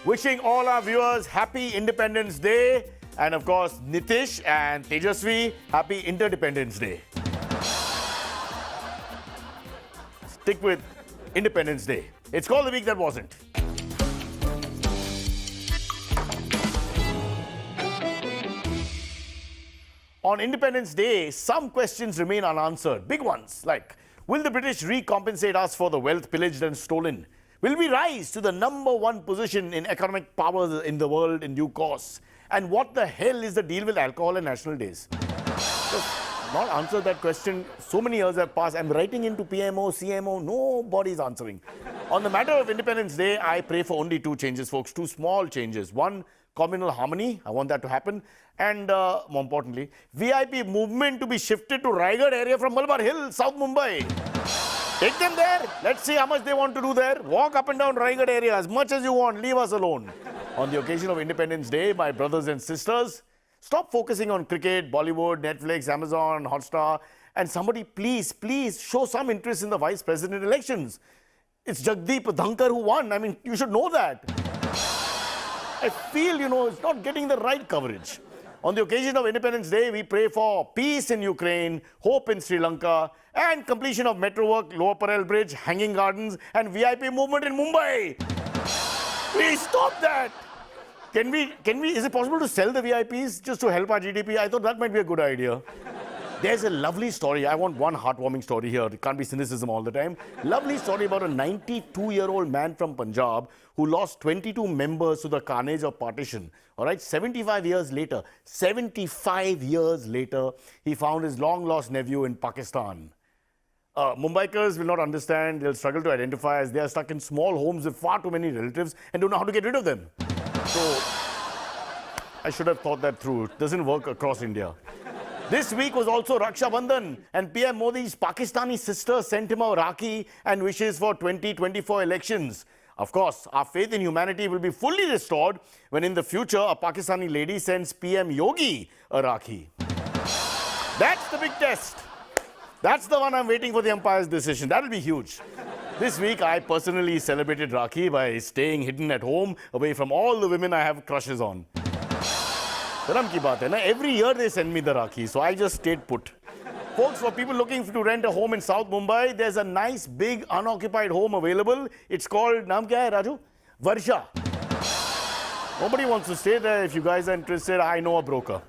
Wishing all our viewers happy Independence Day. And of course, Nitish and Tejasvi, happy Interdependence Day. Stick with Independence Day. It's called the week that wasn't. On Independence Day, some questions remain unanswered. Big ones like, will the British recompensate us for the wealth pillaged and stolen? Will we rise to the #1 position in economic power in the world in due course? And what the hell is the deal with alcohol and national days? Just not answered that question. So many years have passed. I'm writing into PMO, CMO, nobody's answering. On the matter of Independence Day, I pray for only two changes, folks. Two small changes. One, communal harmony. I want that to happen. And more importantly, VIP movement to be shifted to Raigad area from Malabar Hill, South Mumbai. Take them there. Let's see how much they want to do there. Walk up and down Raigad area as much as you want. Leave us alone. On the occasion of Independence Day, my brothers and sisters, stop focusing on cricket, Bollywood, Netflix, Amazon, Hotstar. And somebody please show some interest in the vice president elections. It's Jagdeep Dhankar who won. I mean, you should know that. I feel, it's not getting the right coverage. On the occasion of Independence Day, we pray for peace in Ukraine, hope in Sri Lanka, and completion of metro work, Lower Parel Bridge, Hanging Gardens, and VIP movement in Mumbai. Please stop that. Can we, is it possible to sell the VIPs just to help our GDP? I thought that might be a good idea. There's a lovely story. I want one heartwarming story here. It can't be cynicism all the time. Lovely story about a 92-year-old man from Punjab who lost 22 members to the carnage of partition. All right, 75 years later, he found his long-lost nephew in Pakistan. Mumbaikars will not understand. They'll struggle to identify as they are stuck in small homes with far too many relatives and don't know how to get rid of them. So, I should have thought that through. It doesn't work across India. This week was also Raksha Bandhan, and PM Modi's Pakistani sister sent him a Rakhi and wishes for 2024 elections. Of course, our faith in humanity will be fully restored when in the future a Pakistani lady sends PM Yogi a Rakhi. That's the big test. That's the one I'm waiting for the umpire's decision. That'll be huge. This week, I personally celebrated Rakhi by staying hidden at home, away from all the women I have crushes on. Every year they send me the Rakhi, so I just stayed put. Folks, for people looking to rent a home in South Mumbai, there's a nice, big, unoccupied home available. It's called, naam kya hai, Raju? Varsha. Nobody wants to stay there. If you guys are interested, I know a broker.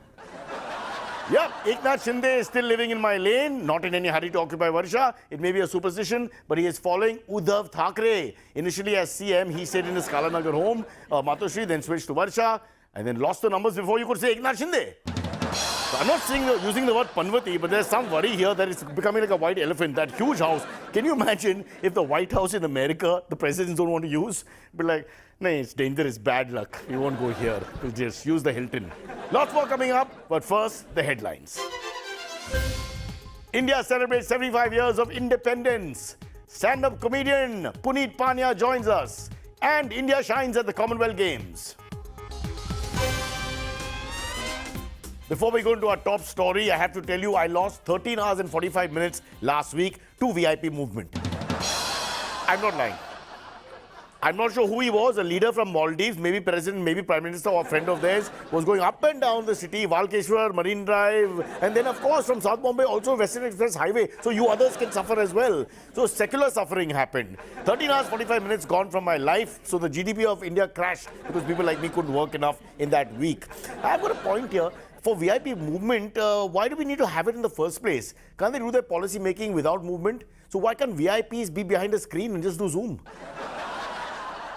Yep, Eknath Shinde is still living in my lane, not in any hurry to occupy Varsha. It may be a superstition, but he is following Uddhav Thackeray. Initially as CM, he stayed in his Kalanagar home, Matoshri, then switched to Varsha, and then lost the numbers before you could say Eknath Shinde. So I'm not using the word Panvati, but there's some worry here that it's becoming like a white elephant, that huge house. Can you imagine if the White House in America, the presidents don't want to use? But like, no, it's dangerous, bad luck. You won't go here. We'll just use the Hilton. Lots more coming up, but first, the headlines. India celebrates 75 years of independence. Stand-up comedian Punit Pania joins us. And India shines at the Commonwealth Games. Before we go into our top story, I have to tell you I lost 13 hours and 45 minutes last week to VIP movement. I'm not lying. I'm not sure who he was, a leader from Maldives, maybe president, maybe prime minister or friend of theirs, was going up and down the city, Walkeshwar, Marine Drive, and then of course from South Bombay also Western Express Highway, so you others can suffer as well. So secular suffering happened. 13 hours, 45 minutes gone from my life, so the GDP of India crashed because people like me couldn't work enough in that week. I've got a point here. For VIP movement, why do we need to have it in the first place? Can't they do their policy making without movement? So why can't VIPs be behind a screen and just do Zoom?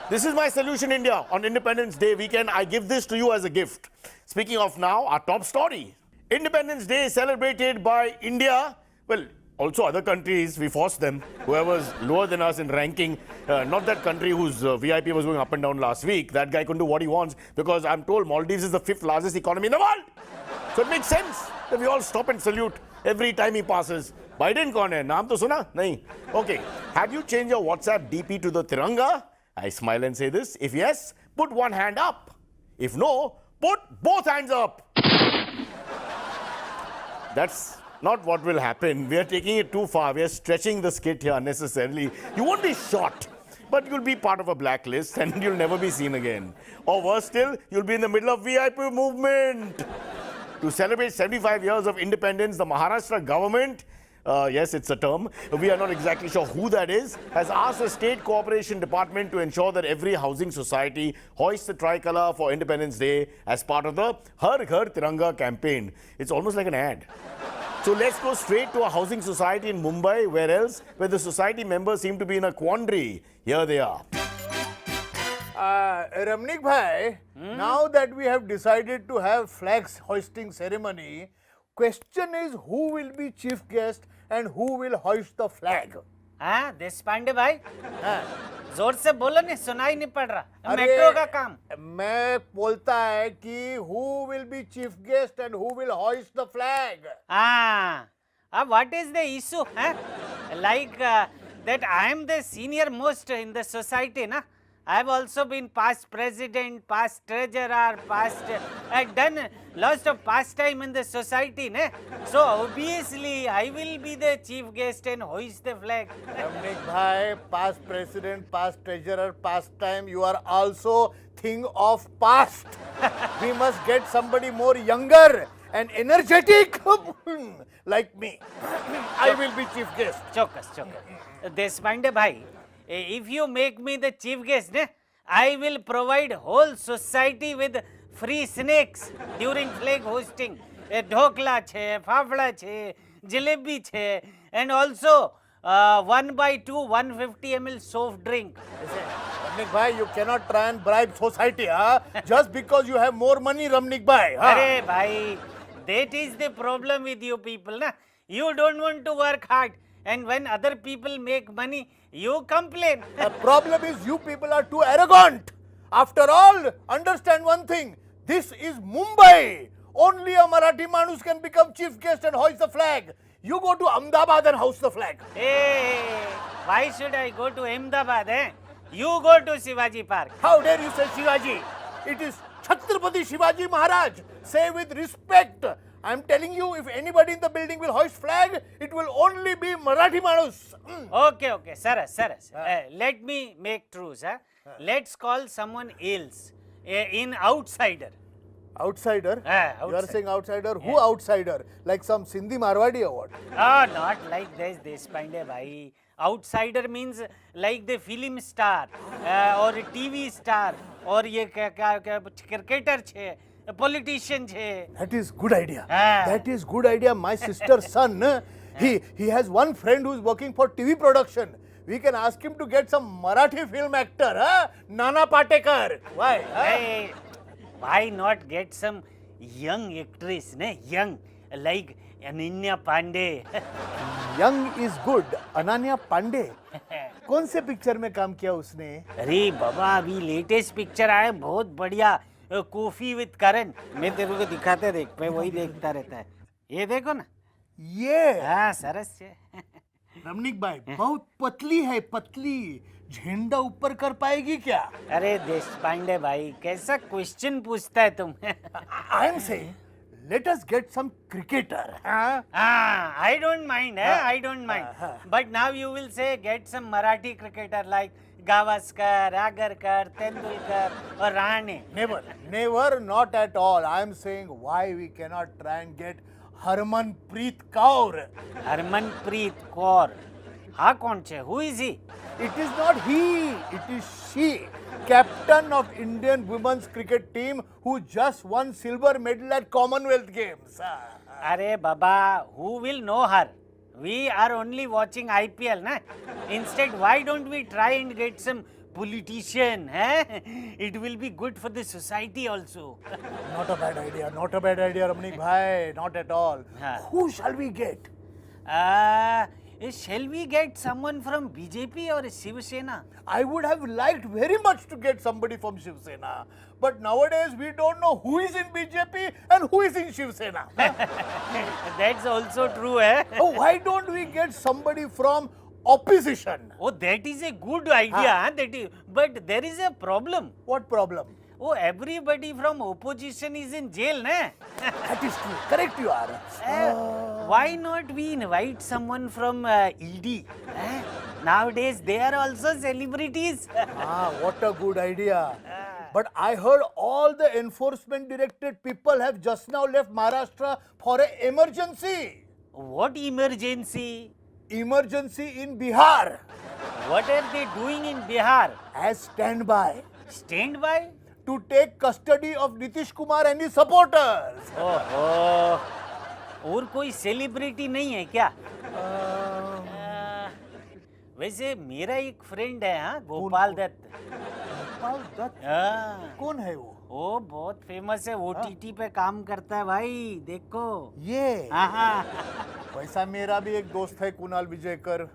This is my solution, India. On Independence Day weekend, I give this to you as a gift. Speaking of now, our top story. Independence Day celebrated by India. Well, also other countries, we forced them. Whoever's lower than us in ranking, not that country whose VIP was going up and down last week. That guy couldn't do what he wants because I'm told Maldives is the 5th largest economy in the world. So it makes sense that we all stop and salute every time he passes. Biden kaun hai? Naam to suna? Nahi. Okay. Have you changed your WhatsApp DP to the Tiranga? I smile and say this. If yes, put one hand up. If no, put both hands up. That's not what will happen. We are taking it too far. We are stretching the skit here unnecessarily. You won't be shot. but you'll be part of a blacklist and you'll never be seen again. Or worse still, you'll be in the middle of VIP movement. To celebrate 75 years of independence, the Maharashtra government, yes, it's a term, we are not exactly sure who that is, has asked the State Cooperation Department to ensure that every housing society hoists the tricolour for Independence Day as part of the Har Ghar Tiranga campaign. It's almost like an ad. So let's go straight to a housing society in Mumbai, where else, where the society members seem to be in a quandary. Here they are. Ramnik bhai, now that we have decided to have flags hoisting ceremony, question is who will be chief guest and who will hoist the flag? हाँ देशपांडे भाई हाँ, जोर से बोलो नहीं सुनाई नहीं पड़ रहा मेट्रो का काम मैं बोलता है कि who will be chief guest and who will hoist the flag? हाँ अब what is the issue हाँ like that I am the senior most in the society ना I have also been past president, past treasurer, past done lots of pastime in the society, ne? So obviously I will be the chief guest and hoist the flag. Ramnik bhai, past president, past treasurer, past time, you are also thing of past. We must get somebody more younger and energetic like me. I will be chief guest. Chocus. Deshpande bhai, if you make me the chief guest, ne, I will provide whole society with free snacks during flag hosting. Dhokla che, fafda che, jalebi che, and also 1/2 150 ml soft drink. Ramnik bhai, you cannot try and bribe society, huh? Just because you have more money, Ramnik bhai. Huh? Arey bhai, that is the problem with you people, na? You don't want to work hard, and when other people make money, you complain. The problem is you people are too arrogant. After all, understand one thing. This is Mumbai. Only a Marathi manus can become chief guest and hoist the flag. You go to Ahmedabad and hoist the flag. Hey, why should I go to Ahmedabad, eh? You go to Shivaji Park. How dare you say Shivaji? It is Chhatrapati Shivaji Maharaj. Say with respect. I am telling you, if anybody in the building will hoist flag, it will only be Marathi manus. Okay, Saras. Let me make truce, huh? Let's call someone else, in outsider. Outsider? You are outsider. saying outsider? Who outsider? Like some Sindhi Marwadi or what? Oh, not like this, Deshpande bhai. Outsider means like the film star, or a TV star, or ye cricketer che, a politician che. That is good idea. That is good idea. My sister's son, he has one friend who is working for TV production. We can ask him to get some Marathi film actor, huh? Nana Patekar. Why? Huh? Hey, why not get some young actress, ne? Young, like Ananya Pandey. Young is good. Ananya Pandey. कौन से picture में काम किया उसने? अरे बाबा अभी latest picture आया बहुत बढ़िया कॉफी विद करण मैं तेरे को दिखाते देख मैं वही देखता रहता है ये देखो ना ये हाँ सरस है रमनिक भाई बहुत पतली है पतली झंडा ऊपर कर पाएगी क्या? अरे देशपांडे भाई कैसा क्वेश्चन पूछता है तुम I am saying let us get some cricketer. I don't mind. I don't mind. But now you will say get some Marathi cricketer like Gavaskar, Agarkar, Tendulkar or Rahane. Never, not at all. I am saying why we cannot try and get Harmanpreet Kaur. Harmanpreet Kaur. हाँ कौन छे? Who is he? It is not he. It is she. Captain of Indian women's cricket team who just won silver medal at Commonwealth Games. अरे बाबा, who will know her? We are only watching IPL, na? Instead, why don't we try and get some politician? It will be good for the society also. Not a bad idea. Not a bad idea, Ramnik bhai. Not at all. Who shall we get? Shall we get someone from BJP or Shiv Sena? I would have liked very much to get somebody from Shiv Sena. But nowadays we don't know who is in BJP and who is in Shiv Sena. That's also true, eh? Oh, why don't we get somebody from opposition? Oh, that is a good idea. But there is a problem. What problem? Oh, everybody from opposition is in jail, ne? That is true. Correct you are. Why not we invite someone from ED? Nowadays, they are also celebrities. What a good idea. But I heard all the enforcement directed people have just now left Maharashtra for an emergency. What emergency? Emergency in Bihar What are they doing in Bihar? as standby Stand by? to take custody of Nitish Kumar and his supporters. ओहो, और कोई celebrity नहीं है क्या? वैसे मेरा एक friend है, हाँ, गोपाल दत्त. गोपाल दत्त हाँ, कौन है वो? वो बहुत फेमस है, ओटीटी पे काम करता है भाई, देखो. ये हाँ, वैसा मेरा भी एक दोस्त है कुणाल विजयकर.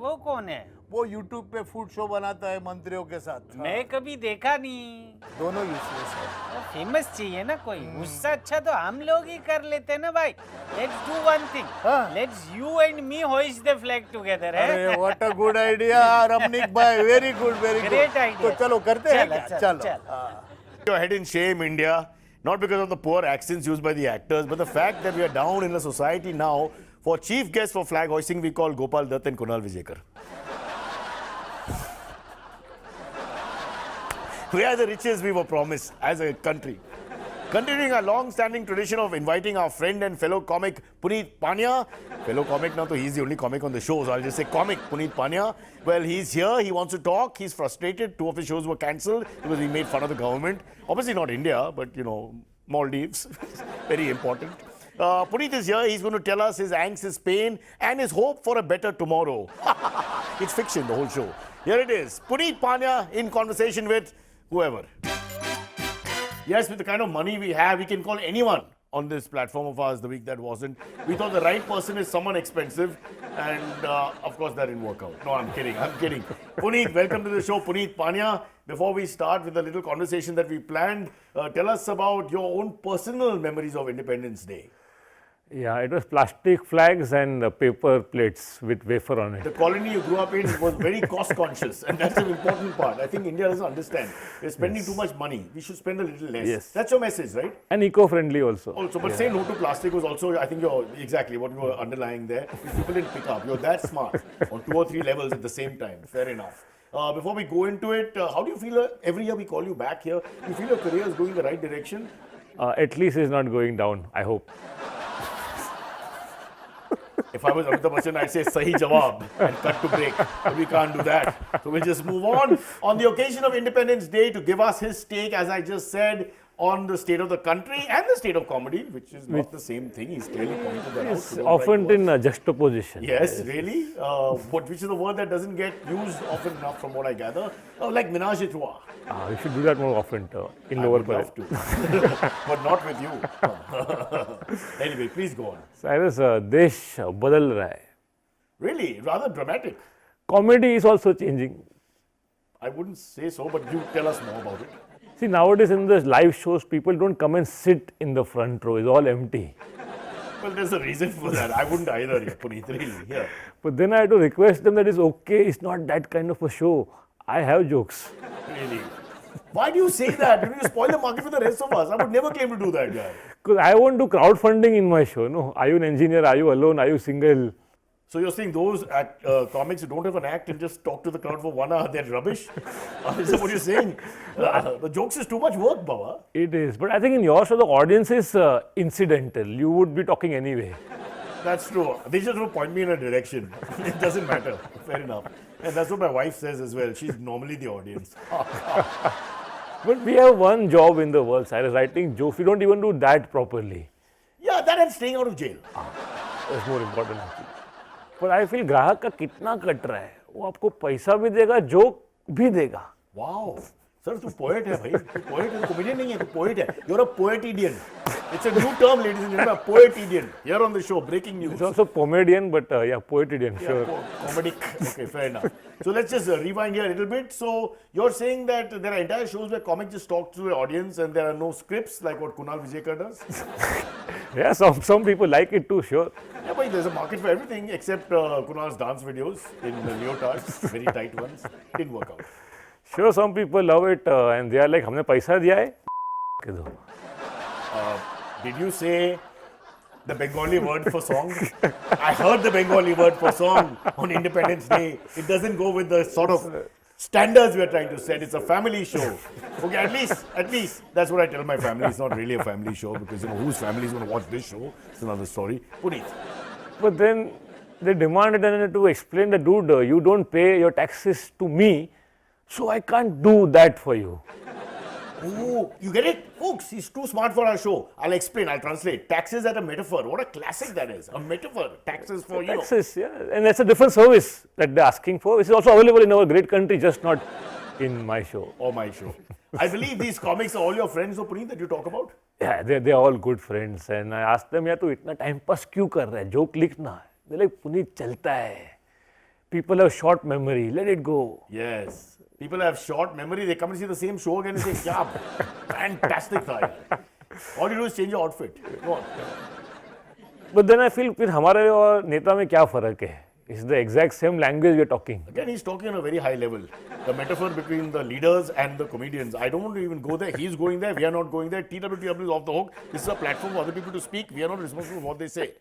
वो कौन है? वो यूट्यूब पे फूड शो बनाता है मंत्रियों के साथ. मैं कभी देखा नहीं. दोनों यूजलेस है. फेमस चाहिए ना कोई. उससे अच्छा तो हम लोग ही कर लेते हैं ना भाई. Let's do one thing. हाँ. Let's you and me hoist the flag together. अरे what a good idea Ramnik भाई. Very good very good. Great idea. तो चलो करते हैं क्या? चल, चलो. चल. हाँ. Your head in shame, India, not because of the poor accents used by the actors, but the fact that we are down in a society now. For chief guests for flag hoisting, we call Gopal Dutt and Kunal Vijayakar. We are the riches we were promised as a country. Continuing our long-standing tradition of inviting our friend and fellow comic Punit Pania. Fellow comic now, so he's the only comic on the show, so I'll just say comic Punit Pania. Well, he's here, he wants to talk, he's frustrated. 2 of his shows were cancelled because he made fun of the government. Obviously not India, but you know, Maldives, very important. Punit is here, he's going to tell us his angst, his pain and his hope for a better tomorrow. It's fiction, the whole show. Here it is, Punit Pania in conversation with whoever. Yes, with the kind of money we have, we can call anyone on this platform of ours the week that wasn't. We thought the right person is someone expensive and of course that didn't work out. No, I'm kidding. Punit, welcome to the show. Punit Pania. Before we start with the little conversation that we planned, tell us about your own personal memories of Independence Day. Yeah, it was plastic flags and paper plates with wafer on it. The colony you grew up in was very cost conscious and that's an important part. I think India doesn't understand. We're spending too much money. We should spend a little less. Yes. That's your message, right? And eco-friendly also. Also, but say no to plastic was also, I think you're exactly what you were underlying there. People didn't pick up. You're that smart on 2 or 3 levels at the same time. Fair enough. Before we go into it, how do you feel every year we call you back here? Do you feel your career is going the right direction? At least it's not going down, I hope. If I was Amitabh Bachchan, I'd say Sahi Jawab and cut to break. But we can't do that. So we'll just move on. On the occasion of Independence Day, to give us his take, as I just said, on the state of the country and the state of comedy, which is not the same thing. He's clearly pointed that out. It's So don't often write in words. juxtaposition. Yes, really? Which is the word that doesn't get used often enough from what I gather. Like ménage à trois. We should do that more often in I lower would love Parel. to. But not with you. Anyway, please go on. Cyrus, देश बदल रहा है. Really? Rather dramatic. Comedy is also changing. I wouldn't say so, but you tell us more about it. See, nowadays in the live shows, people don't come and sit in the front row. It's all empty. Well, there's a reason for that. I wouldn't either, Punit, really. Yeah. But then I had to request them that it's okay. It's not that kind of a show. I have jokes. Really. Why do you say that? You spoil the market for the rest of us. I would never claim to do that, guy. Because I won't do crowdfunding in my show. No, are you an engineer? Are you alone? Are you single? So you're saying those comics who don't have an act and just talk to the crowd for 1 hour, they're rubbish? Is that what you're saying? The jokes is too much work, Baba. It is. But I think in your show, the audience is incidental. You would be talking anyway. That's true. They just don't point me in a direction. It doesn't matter. Fair enough. And that's what my wife says as well. She's normally the audience. But we have one job in the world, Cyrus, writing jokes. We don't even do that properly. Yeah, that and staying out of jail. That's more important. But I feel ग्राहक का कितना cut रहा है. वो आपको पैसा भी देगा, जोक भी देगा. Wow. Sir, तू poet है भाई. तू poet है, comedian नहीं है, तू poet है. You're a poetedian. It's a new term, ladies and gentlemen, a poetedian. Here on the show, breaking news. It's also comedian, but yeah, poetedian, sure. Comedic. Okay, fair enough. So let's just rewind here a little bit. So you're saying that there are entire shows where comics just talk to the audience and there are no scripts like what Kunal Vijayakar does? Yeah, some people like it too, sure. Yeah, but there's a market for everything except Kunal's dance videos in the leotards, very tight ones. Didn't work out. Sure, some people love it and they are like, हमने पैसा दिया है, के दो. Did you say the Bengali word for song. I heard the Bengali word for song on Independence Day. It doesn't go with the sort of standards we are trying to set. It's a family show. Okay, at least that's what I tell my family. It's not really a family show because whose family is going to watch this show? It's another story. Punit. But then they demanded to explain that, dude, you don't pay your taxes to me, so I can't do that for you. Oh, you get it? Folks, he's too smart for our show. I'll explain, I'll translate. Taxes as a metaphor. What a classic that is. A metaphor. Taxes for you. Taxes, yeah. And that's a different service that they're asking for. It's also available in our great country, just not in my show. Or my show. I believe these comics are all your friends, Punit, that you talk about? Yeah, they're all good friends. And I asked them, यार तू इतना time pass क्यों कर रहा है? Joke लिखना. They're like, Punit चलता है. People have short memory. Let it go. Yes. People have short memory. They come and see the same show again and say, "Kya fantastic tha yaar." All you do is change your outfit. Go on. But then I feel फिर हमारे और नेता में क्या फर्क है? It's the exact same language we're talking. Again, he's talking on a very high level. The metaphor between the leaders and the comedians. I don't want to even go there. He's going there. We are not going there. TWTW is off the hook. This is a platform for other people to speak. We are not responsible for what they say.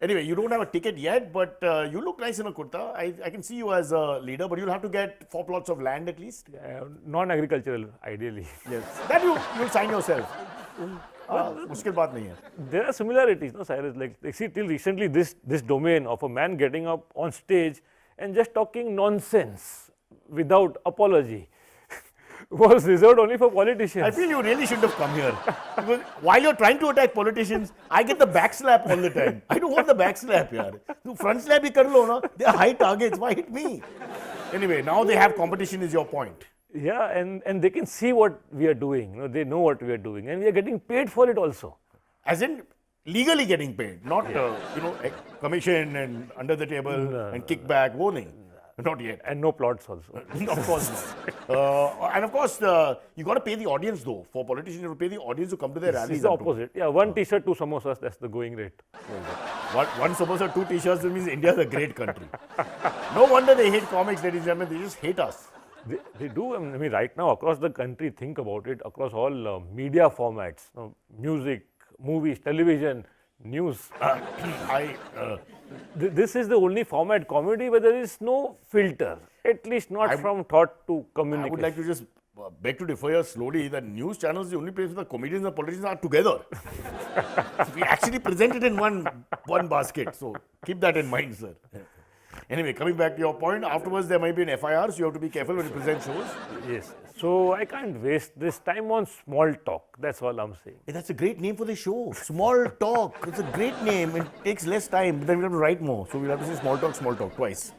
Anyway, you don't have a ticket yet, but you look nice in a kurta. I can see you as a leader, but you'll have to get 4 plots of land at least. Non-agricultural, ideally. Yes. That you'll sign yourself. मुश्किल बात नहीं है. There are similarities, no, Cyrus? Like see, till recently, this domain of a man getting up on stage and just talking nonsense without apology was reserved only for politicians. I feel you really shouldn't have come here. Because while you're trying to attack politicians, I get the back slap all the time. I don't want the back slap, yaar. You front slap bhi kar lo na. They are high targets. Why hit me? Anyway, now they have competition is your point. Yeah, and they can see what we are doing. You know, they know what we are doing, and we are getting paid for it also. As in legally getting paid, not commission and under the table and kickback. Wo nahi. Not yet. And no plots also. Of course not. And of course, you got to pay the audience though. For politicians, you have to pay the audience to come to their rallies. It's the opposite. Yeah, 1 t-shirt, 2 samosas, that's the going rate. One samosa, 2 t-shirts, that means India is a great country. No wonder they hate comics, ladies and gentlemen. They just hate us. They do. I mean, right now, across the country, think about it, across all media formats, music, movies, television, news. This is the only format, comedy, where there is no filter, at least not from thought to communication. I would like to just beg to differ here slowly that news channels, the only place where the comedians and politicians are together. We actually present it in one basket. So keep that in mind, sir. Anyway, coming back to your point, afterwards there might be an FIR, so you have to be careful when you present shows. Yes. So I can't waste this time on small talk. That's all I'm saying. Hey, that's a great name for the show. Small talk. It's a great name. It takes less time, but then we have to write more. So we'll have to say small talk twice.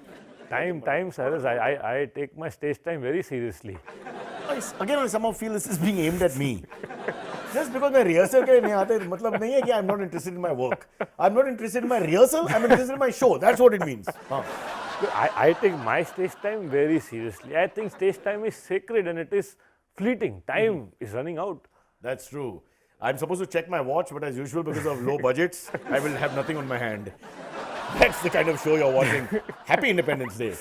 Time, Cyrus. I take my stage time very seriously. Again, I somehow feel this is being aimed at me. Just because my rehearsal ke nahi aate, matlab nahi hai ki I'm not interested in my work. I'm not interested in my rehearsal, I'm interested in my show. That's what it means. I take my stage time very seriously. I think stage time is sacred and it is fleeting. Time is running out. That's true. I'm supposed to check my watch, but as usual, because of low budgets, I will have nothing on my hand. That's the kind of show you're watching. Happy Independence Day.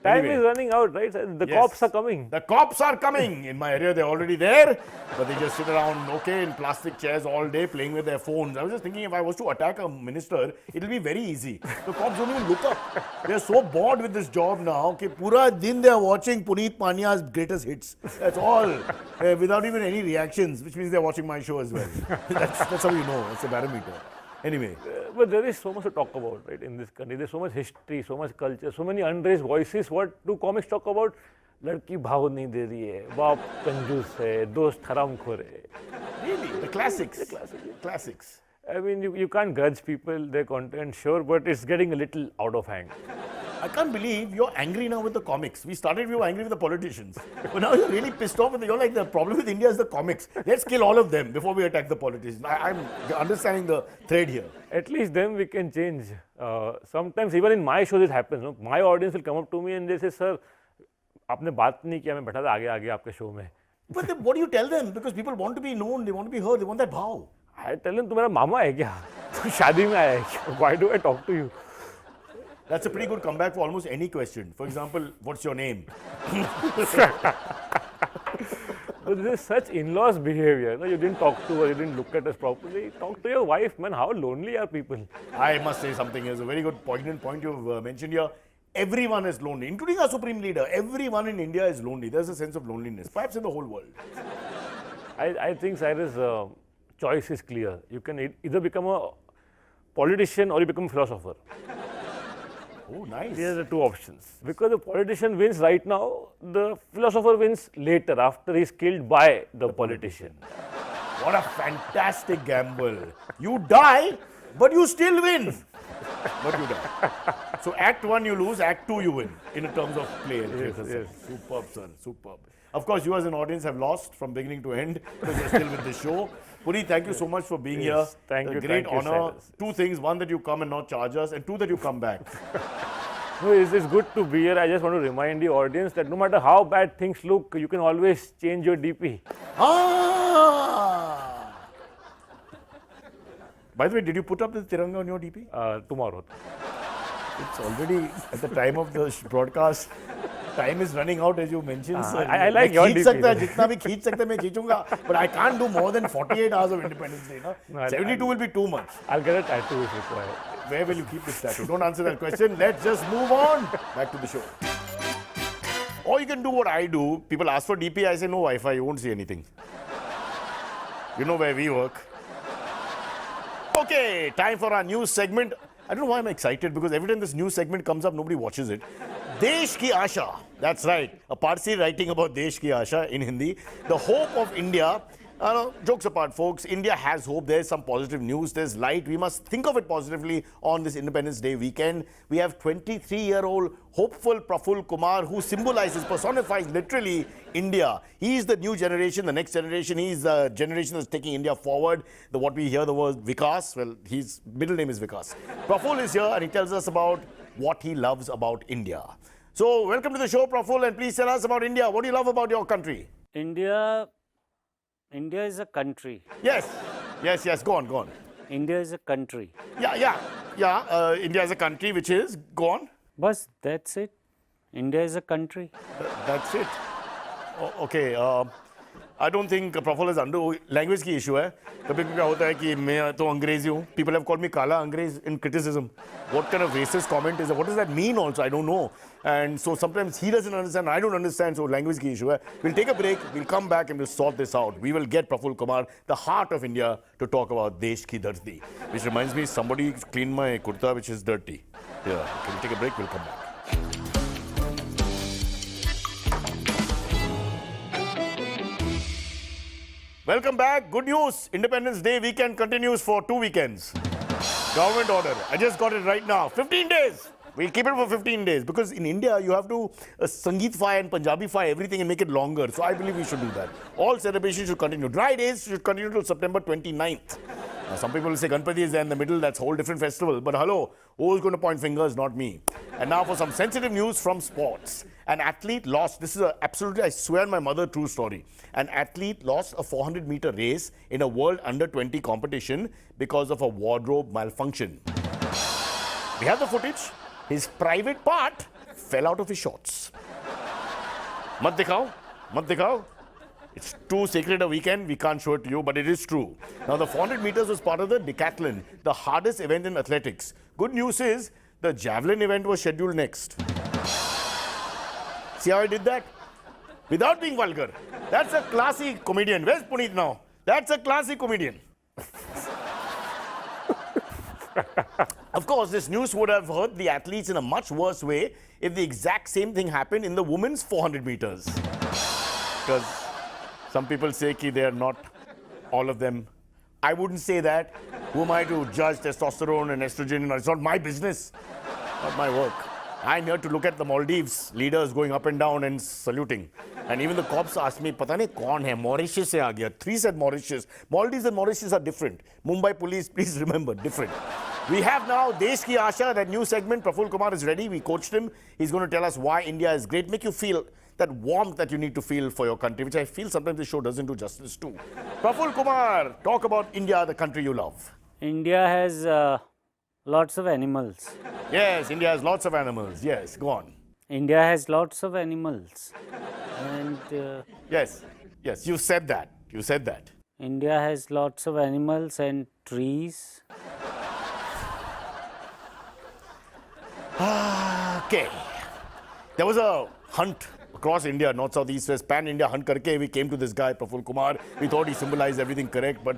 Time is running out, right? The cops are coming. The cops are coming. In my area, they're already there, but they just sit around, in plastic chairs all day playing with their phones. I was just thinking if I was to attack a minister, it'll be very easy. The cops don't even look up. They're so bored with this job now, that pura din they're watching Punit Pania's greatest hits. That's all. Without even any reactions, which means they're watching my show as well. That's how you know. It's a barometer. Anyway. But there is so much to talk about, right, in this country. There's so much history, so much culture, so many unraised voices. What do comics talk about? लड़की भाव नहीं दे रही है, बाप कंजूस है, दोस्त हरामखोर है. Really? The classics. Classics. I mean, you can't grudge people their content, sure, but it's getting a little out of hand. I can't believe you're angry now with the comics. We started, we were angry with the politicians. But now you're really pissed off. You're like, the problem with India is the comics. Let's kill all of them before we attack the politicians. I'm understanding the thread here. At least then we can change. Sometimes even in my shows it happens. No? My audience will come up to me and they say, sir, आपने बात नहीं किया, मैं बैठा था आगे आपके show में. But then what do you tell them? Because people want to be known, they want to be heard, they want that bhav. I tell them, तू मेरा मामा है क्या? तू शादी में आया है क्या? Why do I talk to you? That's a pretty good comeback for almost any question. For example, what's your name? So this is such in-laws behavior. You didn't talk to her, you didn't look at us properly. Talk to your wife, man. How lonely are people? I must say something. It's a very good poignant point you've mentioned here. Everyone is lonely, including our Supreme Leader. Everyone in India is lonely. There's a sense of loneliness, perhaps in the whole world. I think Cyrus, choice is clear. You can either become a politician or you become a philosopher. Oh, nice. These are the two options. Because the politician wins right now, the philosopher wins later after he's killed by the politician. What a fantastic gamble. You die, but you still win. But you die. So Act 1 you lose, Act 2 you win in terms of play. Yes. Superb, sir. Superb. Of course, you as an audience have lost from beginning to end because you're still with the show. Punit, thank you so much for being here. Thank you. Great Thank you, honor. Cyrus. Two things. One, that you come and not charge us. And two, that you come back. No, it's good to be here. I just want to remind the audience that no matter how bad things look, you can always change your DP. Ah! By the way, did you put up the Tiranga on your DP? Tomorrow. It's already at the time of the broadcast. Time is running out, as you mentioned. Sir. I like your DP. जितना भी खींच सकता मैं खींचूंगा, but I can't do more than 48 hours of Independence Day. No, 72 will be too much. I'll get a tattoo if required. Where will you keep this tattoo? Don't answer that question. Let's just move on. Back to the show. Or you can do what I do. People ask for DP, I say no Wi-Fi. You won't see anything. You know where we work. Okay, time for our news segment. I don't know why I'm excited because every time this news segment comes up, nobody watches it. Desh Ki Asha. That's right. A Parsi writing about Desh Ki Asha in Hindi. The hope of India. Jokes apart, folks. India has hope. There's some positive news. There's light. We must think of it positively on this Independence Day weekend. We have 23-year-old hopeful Praful Kumar who symbolizes, personifies literally India. He's the new generation, the next generation. He's the generation that's taking India forward. What we hear the word Vikas, well, his middle name is Vikas. Praful is here and he tells us about what he loves about India. So, welcome to the show, Praful, and please tell us about India. What do you love about your country? India is a country. Yes. Go on. India is a country. Yeah. India is a country which is, go on. Bas, that's it. India is a country. That's it. Okay. I don't think Praful is under language की issue है. कभी क्या होता है कि मैं तो अंग्रेजी हूँ. People have called me काला अंग्रेज in criticism. What kind of racist comment is that? What does that mean also? I don't know. And so sometimes he doesn't understand, I don't understand. So language की issue है. We'll take a break. We'll come back and we'll sort this out. We will get Praful Kumar, the heart of India, to talk about Desh Ki Dharti. Which reminds me, somebody cleaned my kurta which is dirty. Yeah. Okay, we'll take a break. We'll come back. Welcome back. Good news. Independence Day weekend continues for 2 weekends. Government order. I just got it right now. 15 days. We'll keep it for 15 days because in India you have to Sangeetify and Punjabify everything and make it longer. So I believe we should do that. All celebrations should continue. Dry days should continue till September 29th. Now, some people will say Ganpati is there in the middle. That's a whole different festival. But hello, who's going to point fingers? Not me. And now for some sensitive news from sports. An athlete lost, this is absolutely, I swear on my mother, true story. An athlete lost a 400-meter race in a World Under-20 competition because of a wardrobe malfunction. We have the footage. His private part fell out of his shorts. Mat dikhao. It's too sacred a weekend, we can't show it to you, but it is true. Now, the 400 meters was part of the decathlon, the hardest event in athletics. Good news is, the javelin event was scheduled next. See how I did that? Without being vulgar. That's a classy comedian. Where's Punit now? That's a classy comedian. Of course, this news would have hurt the athletes in a much worse way if the exact same thing happened in the women's 400 meters. Because some people say that they are not all of them. I wouldn't say that. Who am I to judge testosterone and estrogen? It's not my business, not my work. I'm here to look at the Maldives leaders going up and down and saluting. And even the cops asked me, "Pata nahi kaun hai? Mauritius se aa gaya." 3 said Mauritius. Maldives and Mauritius are different. Mumbai police, please remember, different. We have now Desh Ki Asha, that new segment. Praful Kumar is ready. We coached him. He's going to tell us why India is great. Make you feel that warmth that you need to feel for your country, which I feel sometimes this show doesn't do justice to. Praful Kumar, talk about India, the country you love. India has lots of animals. Yes, India has lots of animals. Yes, go on. India has lots of animals. And Yes. Yes, you said that. You said that. India has lots of animals and trees. Okay. There was a hunt across India, north, south, east, west, pan-India hunt karke. We came to this guy, Praful Kumar. We thought he symbolized everything correct. But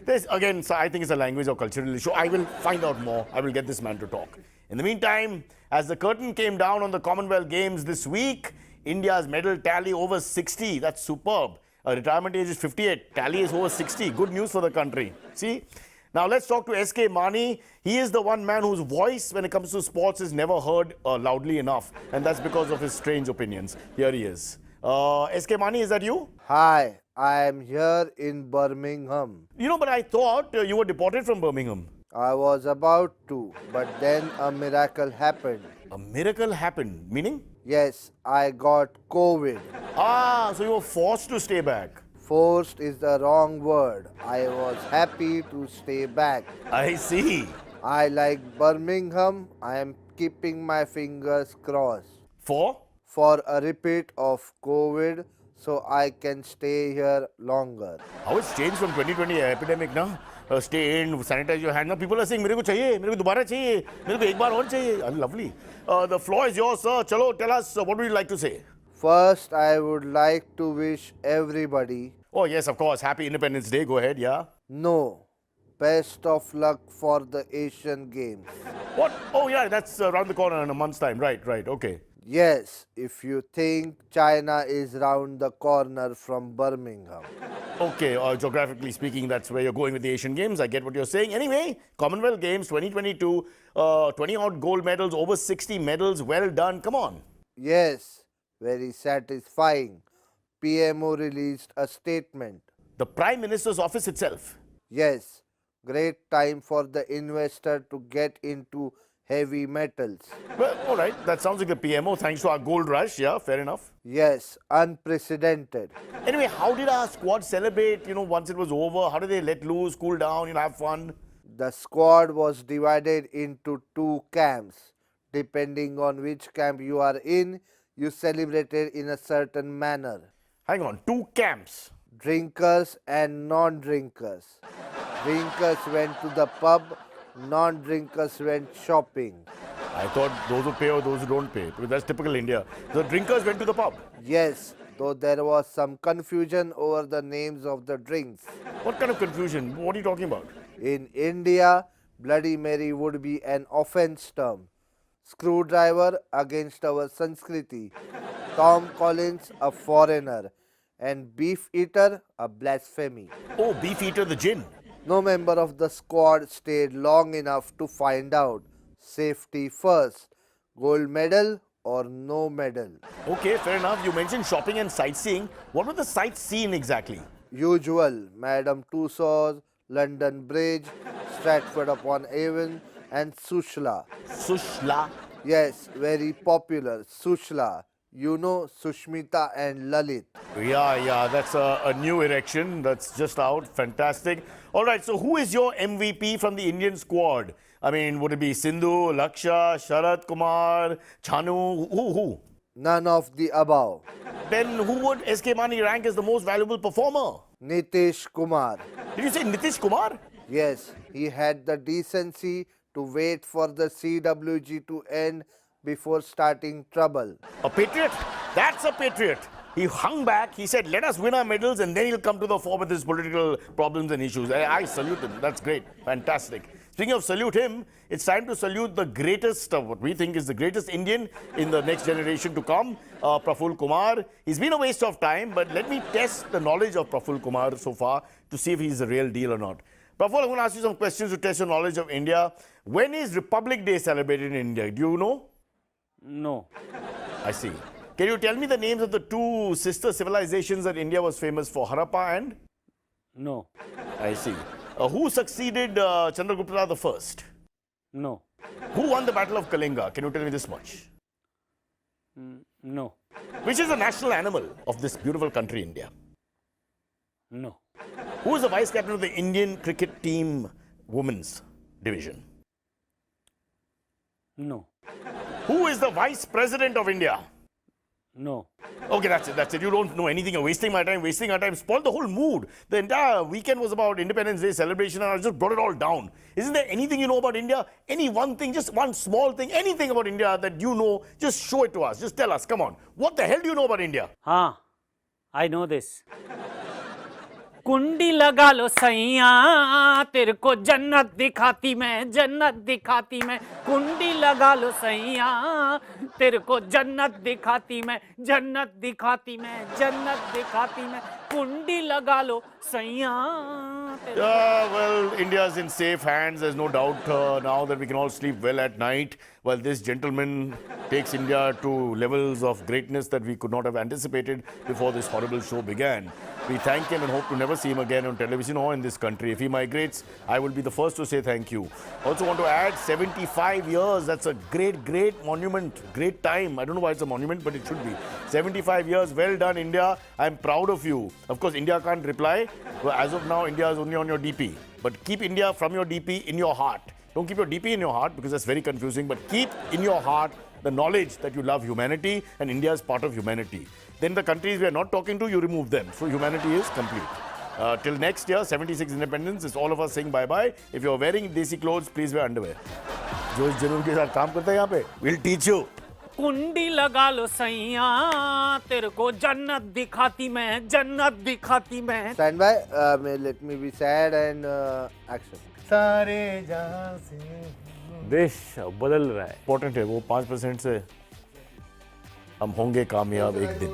there's, again, so I think it's a language or cultural issue. I will find out more. I will get this man to talk. In the meantime, as the curtain came down on the Commonwealth Games this week, India's medal tally over 60. That's superb. Retirement age is 58. Tally is over 60. Good news for the country. See? Now let's talk to S.K. Mani. He is the one man whose voice when it comes to sports is never heard loudly enough. And that's because of his strange opinions. Here he is. S.K. Mani, is that you? Hi, I am here in Birmingham. You know, but I thought you were deported from Birmingham. I was about to, but then a miracle happened. A miracle happened. Meaning? Yes, I got COVID. Ah, so you were forced to stay back. Forced is the wrong word. I was happy to stay back. I see. I like Birmingham. I am keeping my fingers crossed for a repeat of COVID so I can stay here longer. How it's changed from 2020 epidemic now. Stay in, sanitize your hand. Now people are saying, मेरे को चाहिए, मेरे को दोबारा चाहिए, मेरे को एक बार और चाहिए. Lovely. The floor is yours, sir. Chalo, tell us what would you like to say? First, I would like to wish everybody. Oh yes, of course. Happy Independence Day. Go ahead, yeah. No. Best of luck for the Asian Games. What? Oh yeah, that's around the corner in a month's time. Right, okay. Yes, if you think China is round the corner from Birmingham. Okay, geographically speaking, that's where you're going with the Asian Games. I get what you're saying. Anyway, Commonwealth Games 2022, 20-odd gold medals, over 60 medals. Well done. Come on. Yes, very satisfying. PMO released a statement. The Prime Minister's office itself. Yes, great time for the investor to get into heavy metals. Well, all right. That sounds like the PMO. Thanks to our gold rush. Yeah, fair enough. Yes, unprecedented. Anyway, how did our squad celebrate, once it was over? How did they let loose, cool down, have fun? The squad was divided into two camps. Depending on which camp you are in, you celebrated in a certain manner. Hang on, two camps. Drinkers and non-drinkers. Drinkers went to the pub, non-drinkers went shopping. I thought those who pay or those who don't pay, because that's typical India. The drinkers went to the pub. Yes, though there was some confusion over the names of the drinks. What kind of confusion? What are you talking about? In India, Bloody Mary would be an offense term. Screwdriver against our Sanskriti. Tom Collins, a foreigner. And beef eater, a blasphemy. Oh, beef eater, the gin. No member of the squad stayed long enough to find out. Safety first. Gold medal or no medal. Okay, fair enough. You mentioned shopping and sightseeing. What were the sights seen exactly? Usual. Madame Tussauds, London Bridge, Stratford-upon-Avon and Sushla. Sushla? Yes, very popular. Sushla. You know Sushmita and Lalit. Yeah, that's a new erection that's just out. Fantastic. All right, so who is your MVP from the Indian squad? I mean, would it be Sindhu, Laksha, Sharat Kumar, Chanu? Who? None of the above. Then who would S.K. Mani rank as the most valuable performer? Nitish Kumar. Did you say Nitish Kumar? Yes, he had the decency to wait for the CWG to end before starting trouble. A patriot? That's a patriot. He hung back, he said, let us win our medals and then he'll come to the fore with his political problems and issues. I salute him. That's great. Fantastic. Speaking of salute him, it's time to salute the greatest, what we think is the greatest Indian in the next generation to come, Praful Kumar. He's been a waste of time, but let me test the knowledge of Praful Kumar so far to see if he's the real deal or not. Praful, I'm going to ask you some questions to test your knowledge of India. When is Republic Day celebrated in India? Do you know? No. I see. Can you tell me the names of the two sister civilizations that India was famous for, Harappa and? No. I see. Who succeeded Chandragupta the first? No. Who won the Battle of Kalinga? Can you tell me this much? No. Which is the national animal of this beautiful country, India? No. Who is the vice captain of the Indian cricket team women's division? No. Who is the vice president of India? No. Okay, that's it. That's it. You don't know anything. You're wasting my time, wasting our time. Spoiled the whole mood. The entire weekend was about Independence Day celebration, and I just brought it all down. Isn't there anything you know about India? Any one thing, just one small thing, anything about India that you know? Just show it to us. Just tell us. Come on. What the hell do you know about India? हाँ, I know this. कुंडी लगा लो सैया तेरे को जन्नत दिखाती मैं कुंडी लगा लो सैया तेरे को जन्नत दिखाती मैं कुंडी लगा लो सैया Well, India's in safe hands. There's no doubt now that we can all sleep well at night. Well, this gentleman takes India to levels of greatness that we could not have anticipated before this horrible show began. We thank him and hope to never see him again on television or in this country. If he migrates, I will be the first to say thank you. Also want to add 75 years. That's a great monument. Great time. I don't know why it's a monument, but it should be. 75 years. Well done, India. I'm proud of you. Of course, India can't reply. Well, as of now, India is only on your DP. But keep India from your DP in your heart. Don't keep your DP in your heart because that's very confusing. But keep in your heart the knowledge that you love humanity and India is part of humanity. Then the countries we are not talking to, you remove them. So humanity is complete. Till next year, 76 Independence, it's all of us saying bye-bye. If you're wearing desi clothes, please wear underwear. जो इस जनून के साथ काम करता है यहाँ पे, we'll teach you. कुंडी लगा लो सैया तेरे को जन्नत दिखाती मैं Stand by. Let me be sad and action. सारे जहां से देश बदल रहा है. Important है वो 5% से हम होंगे कामयाब एक दिन.